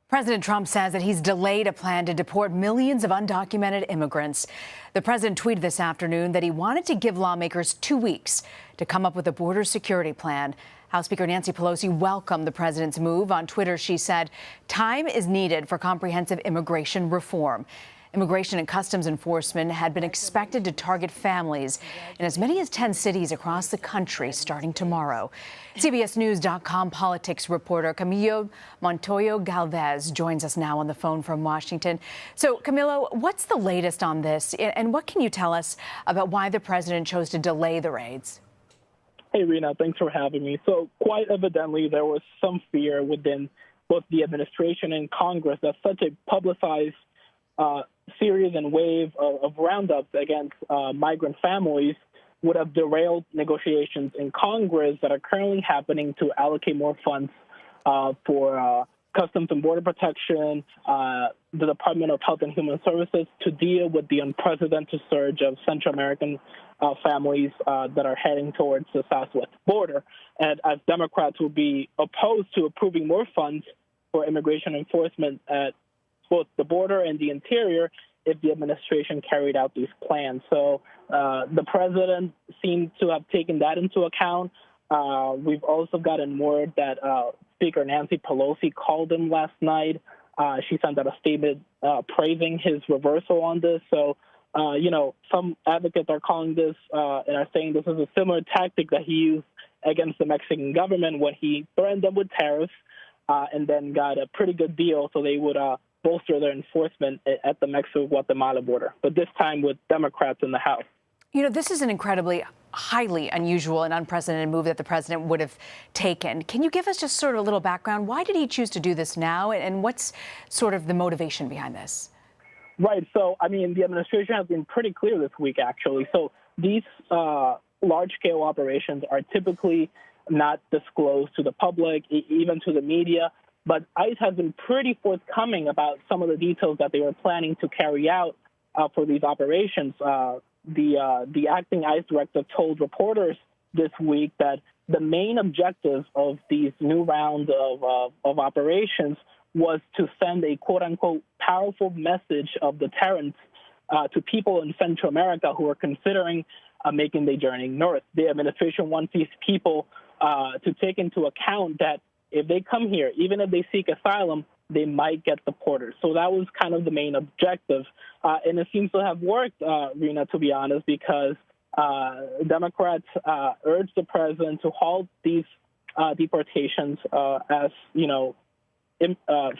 President Trump says that he's delayed a plan to deport millions of undocumented immigrants. The president tweeted this afternoon that he wanted to give lawmakers 2 weeks to come up with a border security plan. House Speaker Nancy Pelosi welcomed the president's move. On Twitter, she said, "Time is needed for comprehensive immigration reform." Immigration and Customs Enforcement had been expected to target families in as many as 10 cities across the country starting tomorrow. CBSNews.com politics reporter Camilo Montoyo Galvez joins us now on the phone from Washington. So, Camilo, what's the latest on this, and what can you tell us about why the president chose to delay the raids? Hey, Rena, thanks for having me. So, quite evidently, there was some fear within both the administration and Congress that such a publicized series and wave of roundups against migrant families would have derailed negotiations in Congress that are currently happening to allocate more funds for Customs and Border Protection, the Department of Health and Human Services, to deal with the unprecedented surge of Central American families that are heading towards the southwest border. And as Democrats will be opposed to approving more funds for immigration enforcement at both the border and the interior if the administration carried out these plans. So the president seemed to have taken that into account. We've also gotten word that Speaker Nancy Pelosi called him last night. She sent out a statement praising his reversal on this. So, some advocates are calling this and are saying this is a similar tactic that he used against the Mexican government when he threatened them with tariffs and then got a pretty good deal so they would bolster their enforcement at the Mexico-Guatemala border, but this time with Democrats in the House. You know, this is an incredibly highly unusual and unprecedented move that the president would have taken. Can you give us just sort of a little background? Why did he choose to do this now, and what's sort of the motivation behind this? Right. So, the administration has been pretty clear this week, actually. So these large-scale operations are typically not disclosed to the public, even to the media. But ICE has been pretty forthcoming about some of the details that they were planning to carry out for these operations. The acting ICE director told reporters this week that the main objective of these new round of operations was to send a quote-unquote powerful message of deterrence to people in Central America who are considering making the journey north. The administration wants these people to take into account that if they come here, even if they seek asylum, they might get deported. So that was kind of the main objective. And it seems to have worked, Rena, to be honest, because Democrats urged the president to halt these deportations as,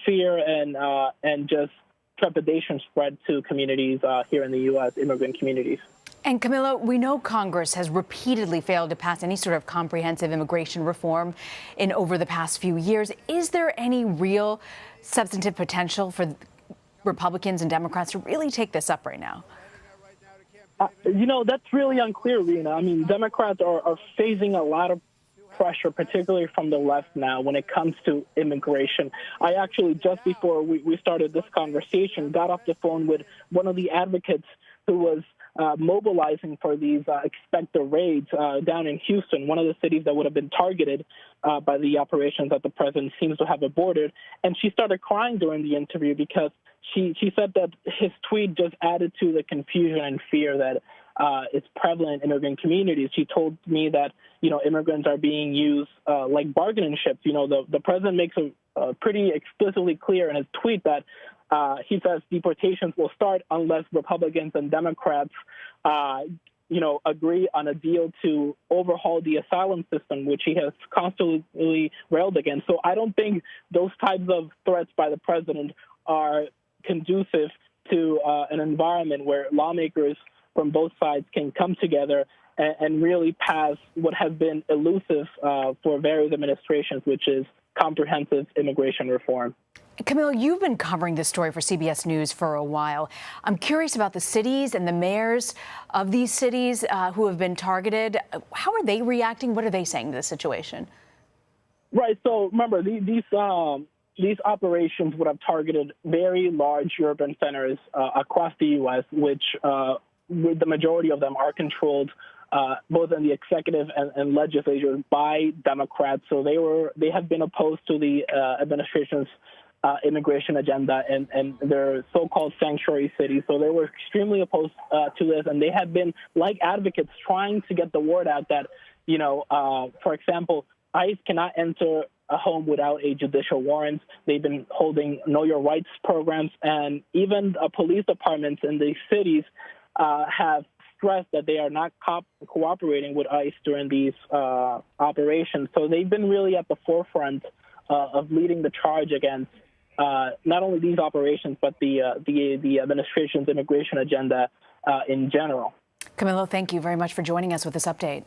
fear and just trepidation spread to communities here in the U.S., immigrant communities. And Camilo, we know Congress has repeatedly failed to pass any sort of comprehensive immigration reform in over the past few years. Is there any real substantive potential for Republicans and Democrats to really take this up right now? That's really unclear, Rena. Democrats are facing a lot of pressure, particularly from the left now, when it comes to immigration. I actually, just before we started this conversation, got off the phone with one of the advocates who was mobilizing for these expected raids down in Houston, one of the cities that would have been targeted by the operations that the president seems to have aborted. And she started crying during the interview because she said that his tweet just added to the confusion and fear that is prevalent in immigrant communities. She told me that, immigrants are being used like bargaining chips. The president makes a pretty explicitly clear in his tweet that he says deportations will start unless Republicans and Democrats, agree on a deal to overhaul the asylum system, which he has constantly railed against. So I don't think those types of threats by the president are conducive to an environment where lawmakers from both sides can come together and really pass what has been elusive for various administrations, which is comprehensive immigration reform. Camilo, you've been covering this story for CBS News for a while. I'm curious about the cities and the mayors of these cities who have been targeted. How are they reacting? What are they saying to the situation? Right. So remember, these operations would have targeted very large urban centers across the U.S., which the majority of them are controlled both in the executive and legislature by Democrats. So they have been opposed to the administration's immigration agenda and their so-called sanctuary cities. So they were extremely opposed to this, and they have been, like advocates, trying to get the word out that, for example, ICE cannot enter a home without a judicial warrant. They've been holding Know Your Rights programs, and even police departments in these cities have stressed that they are not cooperating with ICE during these operations. So they've been really at the forefront of leading the charge against not only these operations, but the administration's immigration agenda in general. Camilo, thank you very much for joining us with this update.